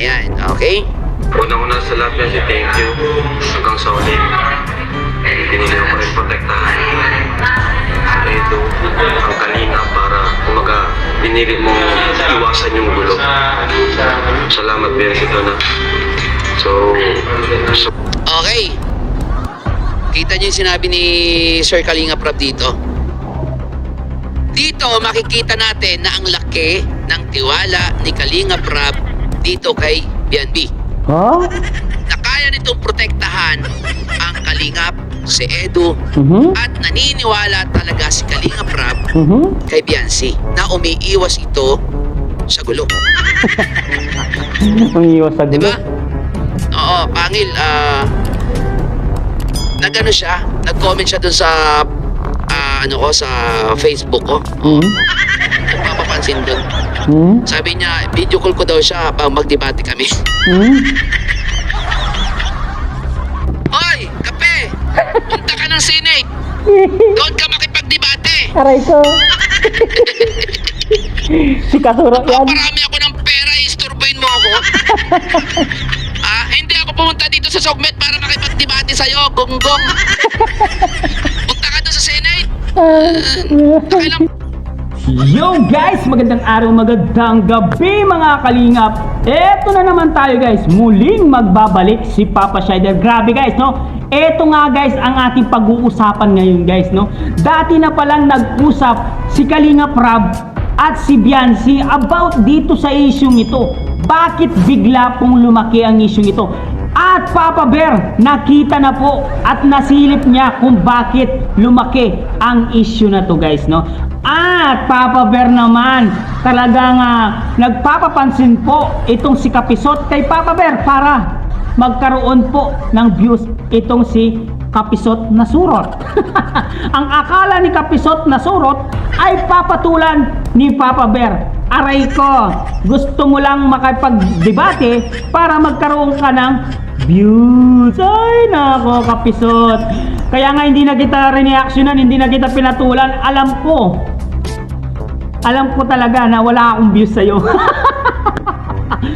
Ayan, okay? Unang-una sa lahat yan, thank you. Hanggang sa uli. Pinili ko rin protektahan. Ito, ang kalinga para kumaga pinili mo iwasan yung gulo. Salamat, Bersito na. So, Okay. Kita niyo yung sinabi ni Sir Kalinga Prab dito. Dito makikita natin na ang laki ng tiwala ni Kalinga Prab dito kay BNB. Huh? Na kaya nitong protektahan ang Kalingap, si Edu, at naniniwala talaga si Kalinga Prab kay Biancy na umiiwas ito sa gulo. Ang iwas sa gulo. Diba? Oo, Pangil, nag-ano siya, nag-comment siya dun sa sa Facebook ko. Nagpapapansin dun. Sabi niya, video call ko daw siya habang magdebate kami. Hoy, kape! Punta ka ng Senate! Doon ka makipagdebate! Aray ko. Si Kasuro yan. Parami ako ng pera, isturbuin mo ako. Hindi ako pumunta dito sa Sogmet para makipagdebate sa'yo, gonggong. Punta ka doon sa Senate. Nakilang Yo guys! Magandang araw, magandang gabi mga kalingap. Eto na naman tayo guys. Muling magbabalik si Papa Shider. Grabe guys, no? Eto nga guys ang ating pag-uusapan ngayon guys, no? Dati na palang nag-usap si Kalinga Prab at si Biancy about dito sa isyung ito. Bakit bigla pong lumaki ang isyung ito? At Papa Bear, nakita na po at nasilip niya kung bakit lumaki ang issue na to guys, no? At Papa Bear naman, talagang nagpapapansin po itong si Kapisot kay Papa Bear para magkaroon po ng views itong si Kapisot na surot. Ang akala ni Kapisot na surot ay papatulan ni Papa Bear. Aray ko, gusto mo lang makipagdebate para magkaroon ka ng views. Ay nako Kapisot. Kaya nga hindi na kita reactionan, hindi na kita pinatulan. Alam ko talaga na wala akong views sa'yo.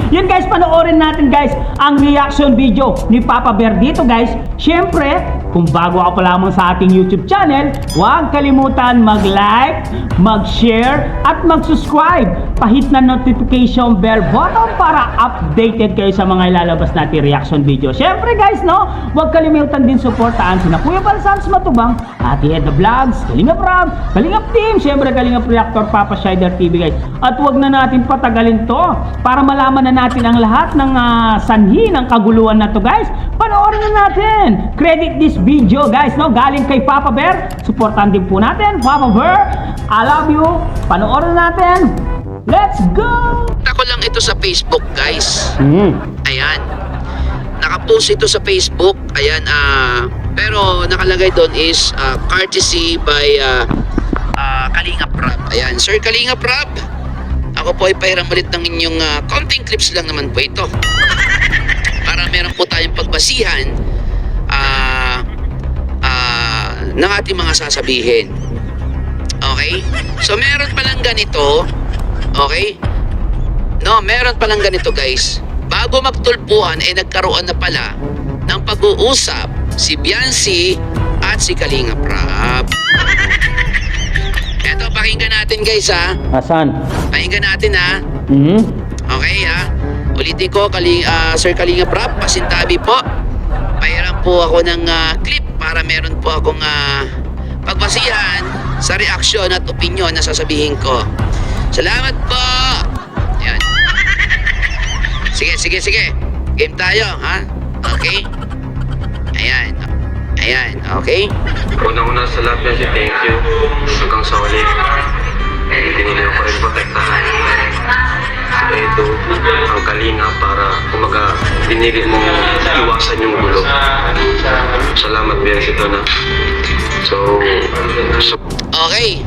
Yun guys, panoorin natin guys ang reaction video ni Papa Bear dito guys. Siyempre, kung bago ako pa lamang sa ating YouTube channel, huwag kalimutan mag-like, mag-share, at mag-subscribe. Pahit na notification bell button para updated kayo sa mga ilalabas natin reaction video. Siyempre guys, no, huwag kalimutan din supportaan sina Kuya Balsams Matubang, Ate Edna Vlogs, Kalingap Rob, Kalingap Team, siyempre Kalingap Reactor, Papa Shider TV guys. At huwag na natin patagalin to para malaman na natin ang lahat ng sanhi ng kaguluhan na to guys. Panoorin na natin. Credit this video guys, no, galing kay Papa Bear. Supportan din po natin Papa Bear. I love you. Panoorin na natin. Let's go. Ako lang ito sa Facebook guys. Ayan. Nakapost ito sa Facebook. Ayan, pero nakalagay doon is courtesy by Kalinga Prab. Ayan, Sir Kalinga Prab. Ako po ay pahiram ulit ng inyong counting clips lang naman po ito. Para meron po tayong pagbasihan ng ating mga sasabihin. Okay? So meron palang ganito. Okay? No, meron palang ganito guys. Bago magtulpuan ay nagkaroon na pala ng pag-uusap si Biancy at si Kalinga Prab. Eto, pakinggan natin guys Asan? Pakinggan natin Okay Ulitin ko, Sir Kalinga Prab, pasintabi po. Pahiram po ako ng clip para meron po akong pagbasihan sa reaksyon at opinion na sasabihin ko. Salamat po. Yan. Sige. Game tayo, ha? Okay? Ayan, okay? unang-una sa lahat yan, thank you. Hanggang sa uli. Pinili ko rin protektahan. Ito, ang kalinga para kumaga pinili mo iwasan yung gulo. Salamat, Bersito na. So, Okay.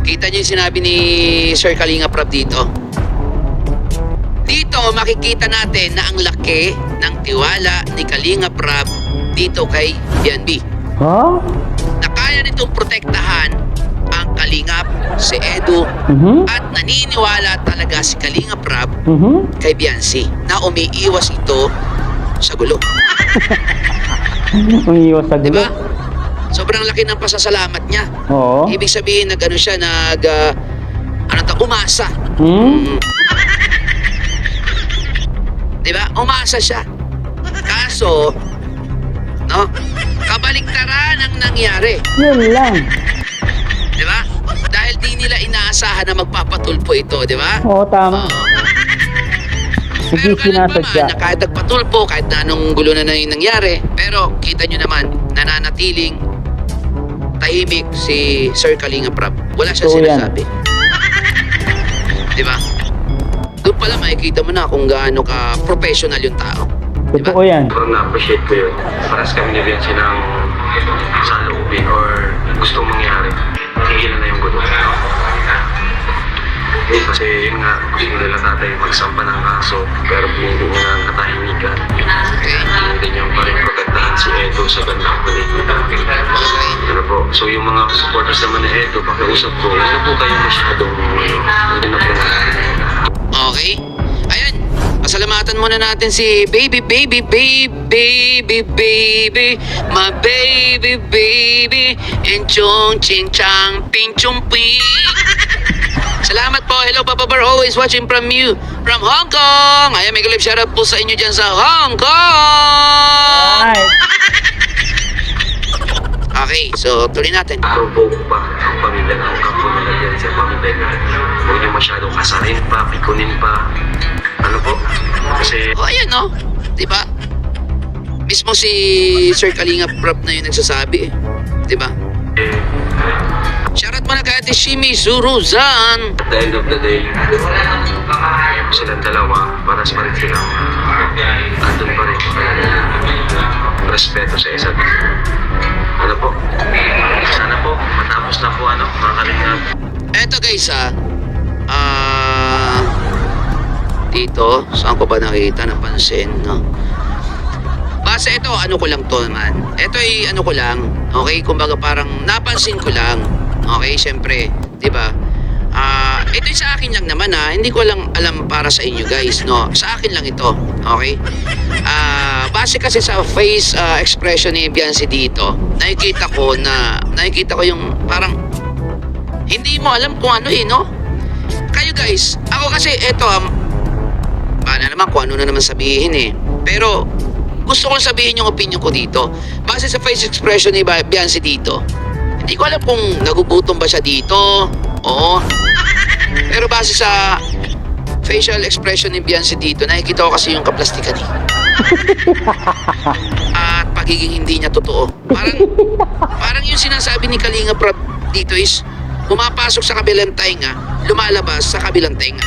Kita niyo yung sinabi ni Sir Kalinga Prab dito. Dito makikita natin na ang laki ng tiwala ni Kalinga Prab dito kay BNB. Huh? Na kaya nitong protektahan ang Kalinga Kalingap, si Edu, Mhm. at naniniwala talaga si Kalingap Rab Mhm. kay Biancy na umiiwas ito sa gulo. Ang iwas sa Di gulo. ba? Sobrang laki ng pasasalamat niya. Oo. Ibig sabihin, nag-ano siya, umasa. Hmm? Di ba? Umasa siya. Kaso, no? Kabaliktaran ang nangyari. Yun lang. Di ba? Dahil di nila inaasahan na magpapatulpo ito, di ba? Oo, tama. Hindi Pero ganun pa man, sinasadya. na kahit nagpatulpo, kahit na anong gulo na yung nangyari, pero kita nyo naman, nananatiling tahimik si Sir Kalingap Rab. Wala siya Oo, yan. sinasabi. Di ba? Doon pala makikita mo na kung gaano ka professional yung tao. Di ba? Totoo yan. Sobrang na-appreciate ko yun. Paras kami ni Biancy ng saloobin or gustong mangyari. Tigilan na yung gulo. Kasi yun nga, gusto nila tatay magsampa ng kaso, pero pinili niya ng katahimikan. Hindi niya pa rin protektahan si Edo sa gandang kulit. Ano po? So yung mga supporters naman ni Edo, pakiusap ko, huwag na po kayo masyadong, hindi na po. Okay? Ayan. Pasalamatan muna natin si baby, baby, baby, baby, baby, my baby, baby, and chong ching chang ping chung ping. Salamat po. Hello, Papa Bar. Always watching from you. From Hong Kong. Ayan, may live shoutout po sa inyo dyan sa Hong Kong. Ay. Okay, so tuloy natin. Provoke pa ang pamilya ng kapo nila dyan sa pamilya. Huwag niyo masyadong kasarin pa, pikunin pa. Ano po? Kasi O, ayan, no? Diba? Mismo si Sir Kalingap Rab na yung nagsasabi. Diba? Shoutout mo na kay Ate Shimi Suruzan. at the end of the day, silang dalawa, paras pa rin silang andun pa rin. Respeto sa isa't isa. Ano po? Sana po, matapos na po mga kalingap. Eto guys dito, saan ko ba nakita, napansin, no? Basta ito, ano ko lang to naman. Ito ay ano ko lang, okay? Kumbaga parang napansin ko lang, okay? Siyempre, di ba? Ito sa akin lang naman hindi ko lang alam para sa inyo guys, no? Sa akin lang ito, okay? Base kasi sa face expression ni Biancy dito, nakikita ko yung parang hindi mo alam kung ano no? Kayo guys, ako kasi ito paano naman kung ano na naman sabihin pero gusto ko sabihin yung opinion ko dito. Base sa face expression ni Biancy dito, hindi ko alam kung nagugutom ba siya dito. Oo. Pero base sa facial expression ni Biancy dito, nakikita ko kasi yung kaplastikan at pagiging hindi niya totoo. Parang yung sinasabi ni Kalingap Rab dito is pumapasok sa kabilang tenga, lumalabas sa kabilang tenga.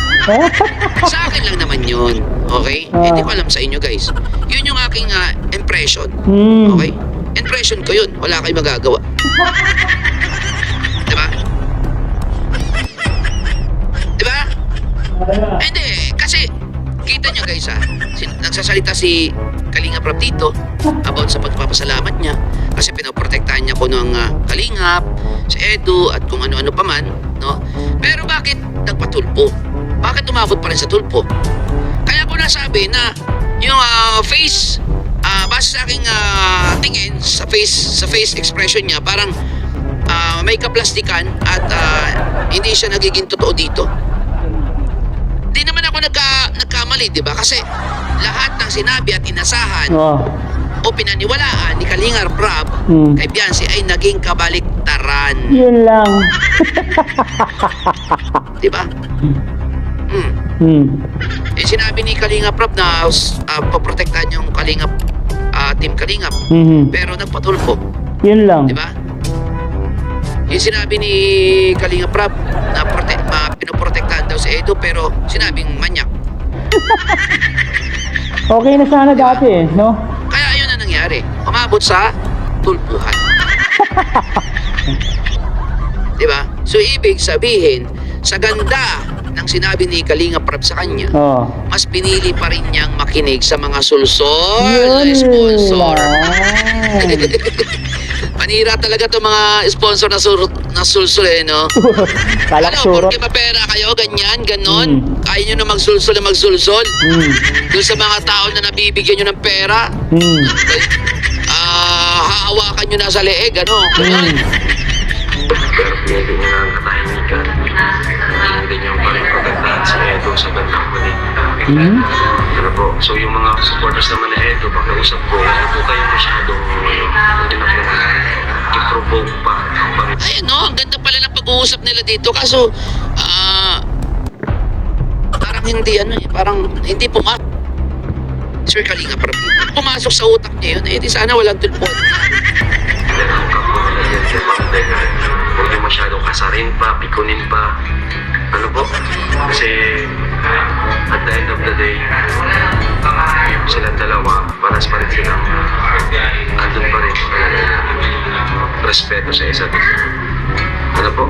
Sa akin lang naman yun. Okay? Hindi ko alam sa inyo guys. Yun yung aking impression. Hmm. Okay? Impression ko yun. Wala kayong magagawa. Diba? Diba? Hindi. Kasi, kita nyo guys nagsasalita si Kalingap Rab dito about sa pagpapasalamat niya. Kasi pinoprotektahan niya ko ng Kalingap, si Edu, at kung ano-ano pa man. No? Pero bakit nagpatulpo? Bakit umabot pa rin sa tulpo? Kaya ko nasabi na yung face, base sa aking tingin, sa face expression niya, parang may kaplastikan at hindi siya nagiging totoo dito. Di naman ako nagkamali, di ba? Kasi lahat ng sinabi at inasahan Oh. o pinaniwalaan ni Kalingap Rab Hmm. kay Biancy ay naging kabaliktaran. Yun lang. Di ba? Hmm. Sinabi ni Kalingap Rab na paprotektahan yung Team Kalingap. Mhm. Pero nagpatulpo. Yun lang. Di ba? Yung sinabi ni Kalingap Rab na pinoprotektahan daw si Edo pero sinabing manyak. Okay na sana dati no? Kaya ayun na nangyari. Umabot sa tulpuhan. Di ba? So ibig sabihin, sa ganda ng sinabi ni Kalinga Prab sa kanya, Oh. mas pinili pa rin niyang makinig sa mga sulsol na Yun sponsor. lang. Panira talaga to mga sponsor na sulsol eh, no? Kalak Ano, surot. porque mapera kayo, ganyan, ganon. Mm. Kaya nyo na magsulsol na magsulsol. Mm. Doon sa mga tao na nabibigyan nyo ng pera, Mm. hahawakan nyo na sa leeg, ano? Ganon. Pero pinili niya na ang katahimikan. Hindi niya pa rin protektahan si Edo sa bandang huli. Mm. Ano po, so yung mga supporters naman ni Edo, pakiusap ko, hindi po kayo masyadong, hindi na po i-provoke pa ang Panginoon. Ayun, no? Ang ganda pala ng pag-uusap nila dito. Kaso, parang hindi, parang hindi pumasok. Sir Kalinga, parang pumasok sa utak niya yun. Eh, di sana walang tulpon. Then ang kampo nila yan sa Pangde, huwag niyo masyadong kasarin pa, pikunin pa. Ano po? Kasi at the end of the day, silang dalawa, paras pa rin silang andun pa rin. Respeto sa isa't isa. Ano po?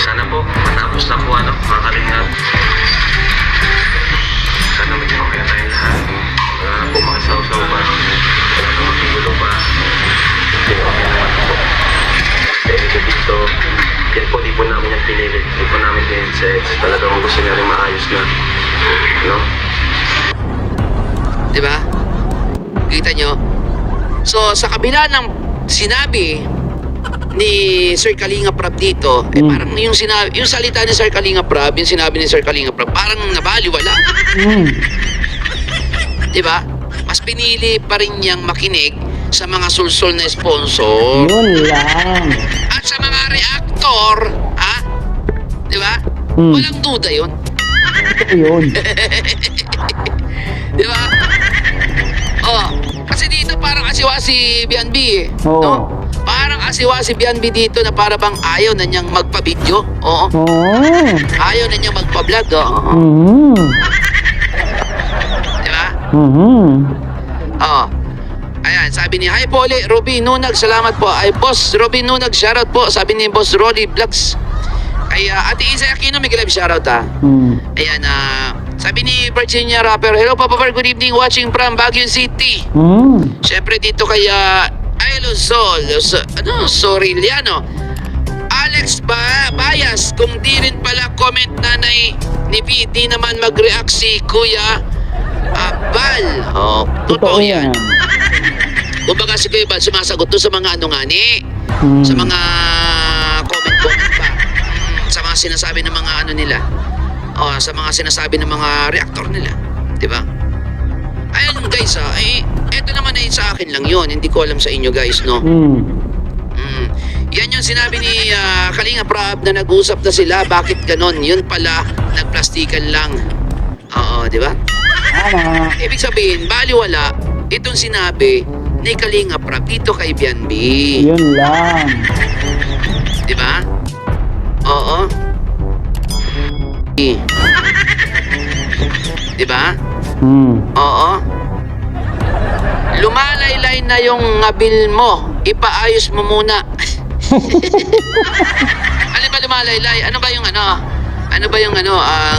Sana po, matapos na po mga kalingap. Sana magpapakaya tayo lahat. Wala na po makisaw-saw pa. Wala na makigulo pa. Hindi okay naman po. Kasi dito, yan po, di po namin yung pinilit. Di po namin din sex. Talagang gusto niya rin maayos na. No? Di ba? Kita nyo? So, sa kabila ng sinabi ni Sir Kalinga Prab dito, eh Mm. parang yung salita ni Sir Kalinga Prab, yung sinabi ni Sir Kalinga Prab, parang nabaliwala. Mm. Di ba? Mas pinili pa rin niyang makinig sa mga sulsol na sponsor Yun lang. at sa mga reactor, ha? Di ba? Mm. Walang duda yun. Ito yun. Di ba? Oh, kasi dito parang asiwa si BNB eh. Oo. No? Parang asiwa si BNB dito na para bang ayaw na niyang magpa-video. Oo. Oh. Ayaw na niyang magpa-vlog. Oo. Mm. Di ba? Mm. Oo. Ayan, sabi ni, hi po ulit, Robin Nunag, salamat po. Ay, Boss Robin Nunag, shoutout po. Sabi ni Boss Rolly Vlogs. Ay, Ate Isa Aquino, may live shoutout ha. Mm. Ayan, sabi ni Virginia Rapper, hello Papa Bar, good evening, watching from Baguio City. Mm. Siyempre dito kay Ailo Soriliano. Alex Bayas, kung di rin pala comment nanay ni P, di naman mag-react si Kuya Bal. Oh, totoo yan. Kumbaga si Kuya Bal sumasagot doon sa mga Mm. sa mga comment pa. Sa mga sinasabi ng mga nila. Oh, sa mga sinasabi ng mga reactor nila. 'Di ba? Ayun guys, eto naman ay sa akin lang 'yon. Hindi ko alam sa inyo guys, no? Mm. Yan yung sinabi ni Kalinga Prab na nag-usap na sila. Bakit ganon? Yun pala, nagplastikan lang. Oo, 'di ba? Tama. Ibig sabihin, baliwala itong sinabi ni Kalinga Prab dito kay BNB. Yun lang. 'Di ba? Oo. Di ba? Mm. Oo. Lumalaylay na yung ngabil mo. Ipaayos mo muna. Ano ba lumalaylay? Ano ba yung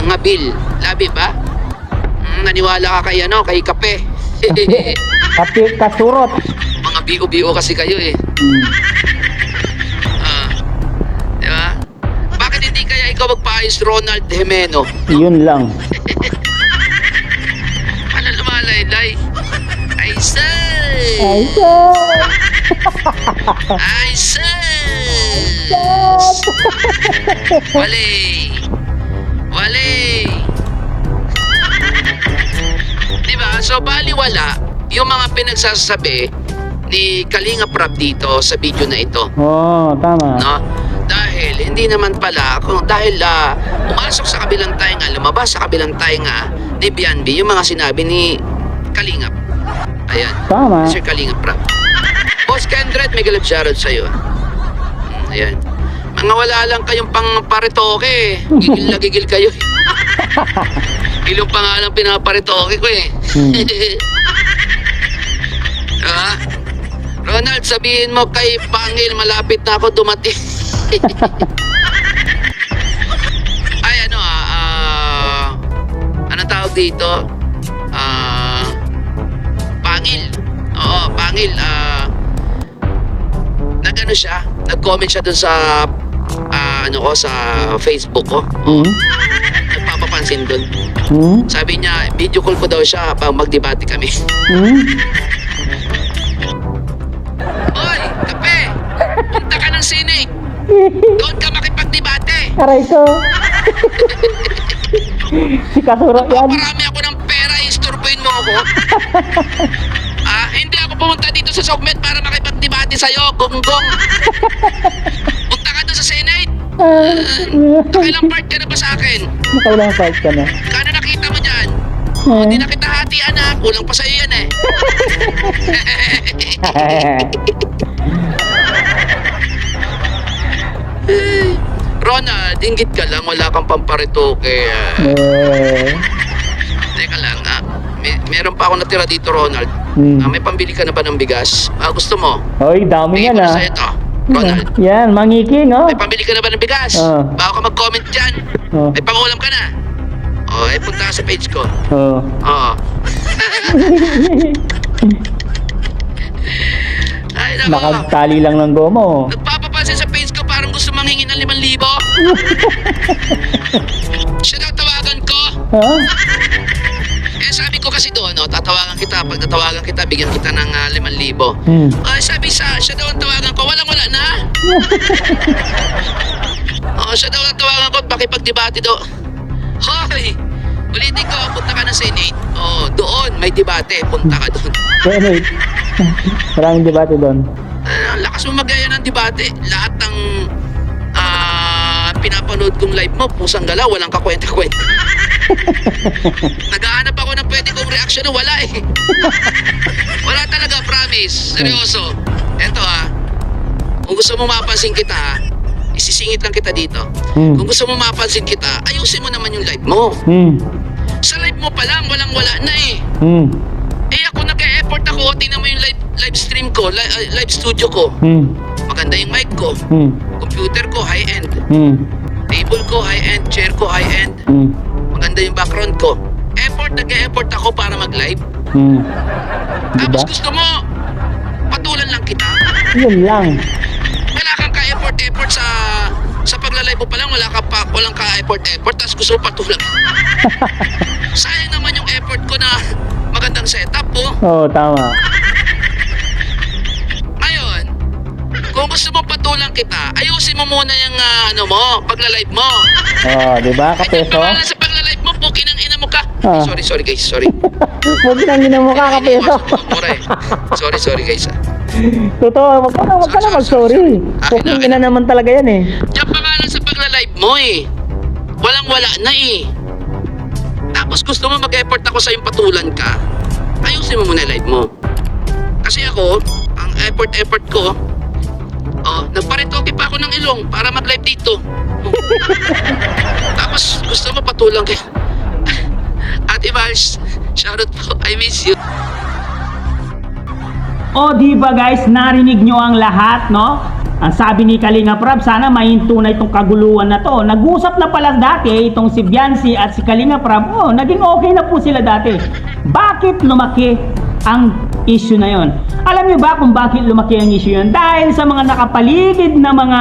ngabil? Labi ba? Naniwala ka kay kape. Kapi kasurot. Mga bio-bio kasi kayo eh. Mm. Di ba? Bakit hindi kaya ikaw magpaayos, Ronald Jimeno? Yun lang. Ano lumalaylay? Ay, say! Ay, so. Ay, sis! Wali! Diba? So, baliwala yung mga pinagsasabi ni Kalinga Prab dito sa video na ito. Oh, tama. No? Dahil hindi naman pala, dahil pumasok sa kabilang tainga, lumabas sa kabilang tainga ni BNB yung mga sinabi ni Kalingap. Ayan. Tama. Sir Kalingap Prab. Boss Kendred, may galap shoutout sa'yo. Ayan. Mga wala lang kayong pang paritoke. Gigil na gigil kayo. Ilong pa nga lang pinaparitoke ko eh. Ah, Ronald, sabihin mo kay Pangil, malapit na ako dumating. Ay, dito? Pangil. Oo, Pangil. Nag-ano siya? Nag-comment siya dun sa sa Facebook ko. Nagpapapansin dun. Sabi niya, video call ko daw siya habang magdebate kami. Hoy, kape! Punta ka ng Senate. Doon ka makipagdebate. Aray ko. Si Kasuro yan. Marami ako ng pera, istorbohin mo ako. Hindi ako pumunta dito sa Sogmet para makipagdebate sa'yo, gonggong. Punta ka doon sa Senate. Nakailang part ka na ba sa akin? Nakailang part ka na. Kano nakita mo dyan? Hindi na kita hatian na. Kulang pa sa'yo yan eh. Ronald, inggit ka lang. Wala kang pamparitoke. Teka lang meron pa ako natira dito, Ronald. May pambili ka na ba ng bigas? Gusto mo? Hoy, dami Bigay yan ko na ah. sa'yo to, Ronald. Yan, mangiking oh. May pambili ka na ba ng bigas? Bago ka mag-comment dyan. May pangulam ka na. Punta ka sa page ko. Oo. Ay, nako. Nakagtali lang ng gomo. Nagpapapansin sa page ko parang gusto manghingi ng 5,000. Siya daw tawagan ko. Sabi ko kasi doon, tatawagan kita. Pag natawagan kita, bigyan kita ng 5,000. Sabi siya daw ang tawagan ko, walang-wala na. Siya daw ang tawagan ko, pakipag-debate daw. Hoy! Ulitin ko, punta ka ng Senate. Doon, may debate. Punta ka doon. Senate. Maraming debate doon. Lakas mo magaya ng debate. Lahat ng pinapanood kong live mo, pusang galaw, walang kakwenta-kwenta. Naghahanap ako ng pwede kong reaction na wala eh. Wala talaga, promise. Seryoso. Eto kung gusto mo mapansin kita isisingit lang kita dito. Kung gusto mo mapansin kita, ayusin mo naman yung live mo. Sa live mo pa lang, walang-wala na eh. Ako nag-e-effort ako. Tingnan mo yung live stream ko, live studio ko. Maganda yung mic ko. Computer ko, high-end. Table ko, high-end. Chair ko, high-end. Maganda yung background ko. Nag-e-effort ako para mag-live. Tapos gusto mo, patulan lang kita. Yun lang. Wala kang ka-effort sa pagla-live mo pa lang, walang ka-effort. Tapos gusto mo patulan. Sayang naman yung effort ko na magandang setup po. Tama. Ngayon, kung gusto mo patulang kita, ayusin mo muna yung pagla-live mo. Di ba? Kapeso? Pangalan sa pagla-live mo, pukin ang ina mo ka. Sorry guys, sorry. Huwag nang ina mo ka, kapeso. Sorry guys. Totoo, wag ka na mag-sorry. Puking ina naman talaga yan eh. Diyan pangalan sa pagla-live mo eh. Walang-wala na eh. Tapos gusto mo mag-effort ako sa yung patulan ka, ayusin mo muna live mo. Kasi ako, ang effort ko, nagparitoke pa ako ng ilong para mag-live dito. Tapos gusto mo patulang ka. Ate Vals, shoutout po, I miss you. Di ba guys, narinig nyo ang lahat, no? Ang sabi ni Kalinga Prab, sana mahinto na itong kaguluhan na to. Nag-usap na pala dati itong si Biancy at si Kalinga Prab. Naging okay na po sila dati. Bakit lumaki ang issue na yon? Alam niyo ba kung bakit lumaki ang issue yon? Dahil sa mga nakapaligid na mga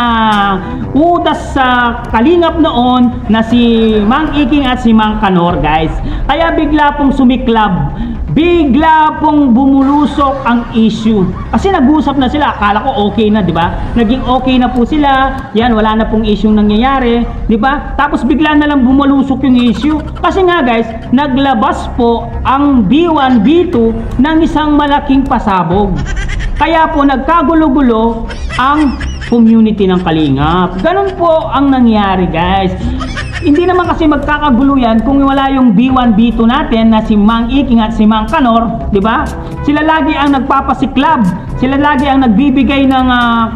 utas sa Kalingap noon na si Mang Iking at si Mang Kanor, guys. Kaya bigla pong sumiklab. Bigla pong bumulusok ang issue. Kasi nag-usap na sila. Akala ko okay na, di ba? Naging okay na po sila. Yan, wala na pong issue nangyayari. Di ba? Tapos bigla na lang bumulusok yung issue. Kasi nga guys, naglabas po ang B1, B2 ng isang malaking pasabog. Kaya po nagkagulo-gulo ang community ng Kalingap. Ganun po ang nangyari guys. Hindi naman kasi magkakagulo yan kung wala yung B1, B2 natin na si Mang Iking at si Mang Kanor, di ba? Sila lagi ang nagpapasiklab, sila lagi ang nagbibigay ng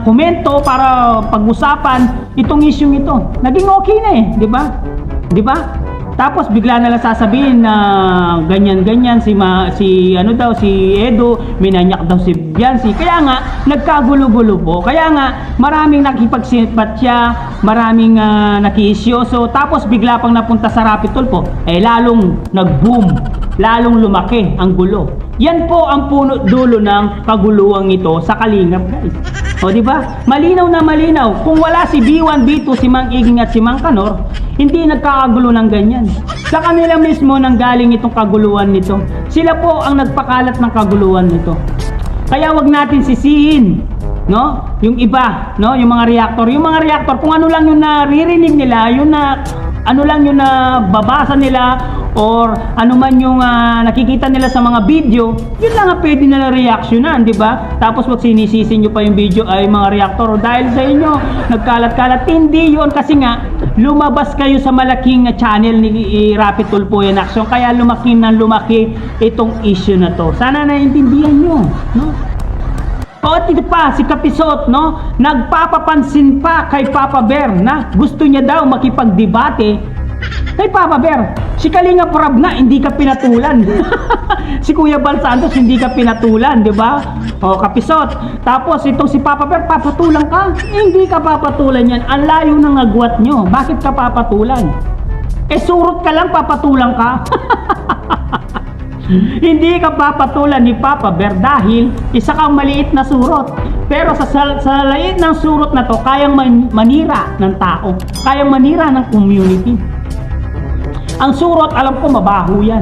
komento para pag-usapan itong issue ito. Naging okay na eh, di ba? Di ba? Tapos bigla na lang sasabihin na ganyan-ganyan si Edo, minanyak daw si Biancy. Kaya nga, nagkagulo-gulo po. Kaya nga, maraming nakipagsipat siya, maraming nakiisyoso, tapos bigla pang napunta sa Rapid Tulfo, lalong nag-boom, lalong lumaki ang gulo. Yan po ang puno dulo ng kaguluwang ito sa Kalingap, guys. O di ba? Malinaw na malinaw. Kung wala si B1, B2, si Mang Iging at si Mang Kanor, hindi nagkakagulo ng ganyan. Sa kanila mismo nanggaling itong kaguluhan nito. Sila po ang nagpakalat ng kaguluhan nito. Kaya wag natin sisihin, no? Yung iba, no? Yung mga reactor, kung ano lang yung naririnig nila, yung na ano lang yung nababasa nila or ano man yung nakikita nila sa mga video, yun lang ang pwede nila reactionan, di ba? Tapos wag sinisisi nyo pa yung video ay mga reactor dahil sa inyo nagkalat-kalat. Hindi yun, kasi nga lumabas kayo sa malaking channel ni Rapid Tulfo in Action, kaya lumaki ng lumaki itong issue na to. Sana naiintindihan nyo, no? O ito pa, si Kapisot, no? Nagpapapansin pa kay Papa Bear na gusto niya daw makipagdebate kay Papa Bear. Si Kalinga Prab nga, hindi ka pinatulan. Si Kuya Bal Santos, hindi ka pinatulan, di ba? O, Kapisot. Tapos itong si Papa Bear, papatulan ka? Hindi ka papatulan yan. Ang layo ng agwat nyo. Bakit ka papatulan? Surot ka lang, papatulan ka. Hindi ka papatulan ni Papa Bear dahil isa kang maliit na surot. Pero sa liit ng surot na to, kayang manira ng tao, kayang manira ng community. Ang surot, alam ko, mabaho yan.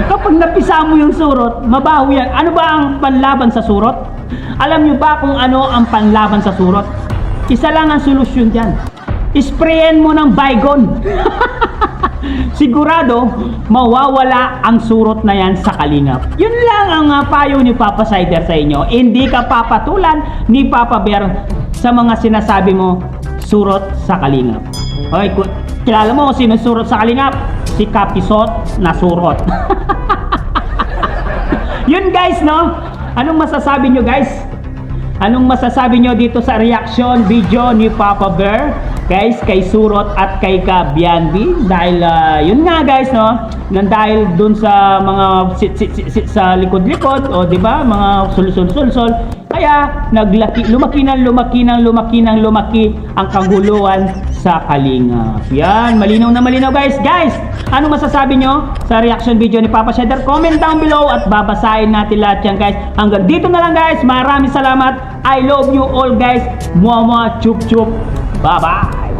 Kapag napisa mo yung surot, mabaho yan. Ano ba ang panlaban sa surot? Alam nyo ba kung ano ang panlaban sa surot? Isa lang ang solusyon dyan. Sprayan mo ng Baygon. Sigurado mawawala ang surot na yan sa Kalingap. Yun lang ang payo ni Papa Sider sa inyo. Hindi ka papatulan ni Papa Bear sa mga sinasabi mo surot sa Kalingap. Okay, kilala mo kung sino surot sa Kalingap? Si Kapisot na surot. Yun guys, no? Anong masasabi nyo guys? Anong masasabi nyo dito sa reaction video ni Papa Bear? Guys, kay Surot at kay Kabianbi, dahil yun nga guys, no, nang dahil dun sa mga sa likod-likod, o di ba, mga sul-sul-sul-sul, kaya lumaki ang kaguluhan sa Kalingap. Yan, malinaw na malinaw guys. Guys, ano masasabi nyo sa reaction video ni Papa Shader? Comment down below at babasahin natin lahat yan guys. Hanggang dito na lang guys, maraming salamat. I love you all guys. Mwah mwah, chup chup. Bye bye.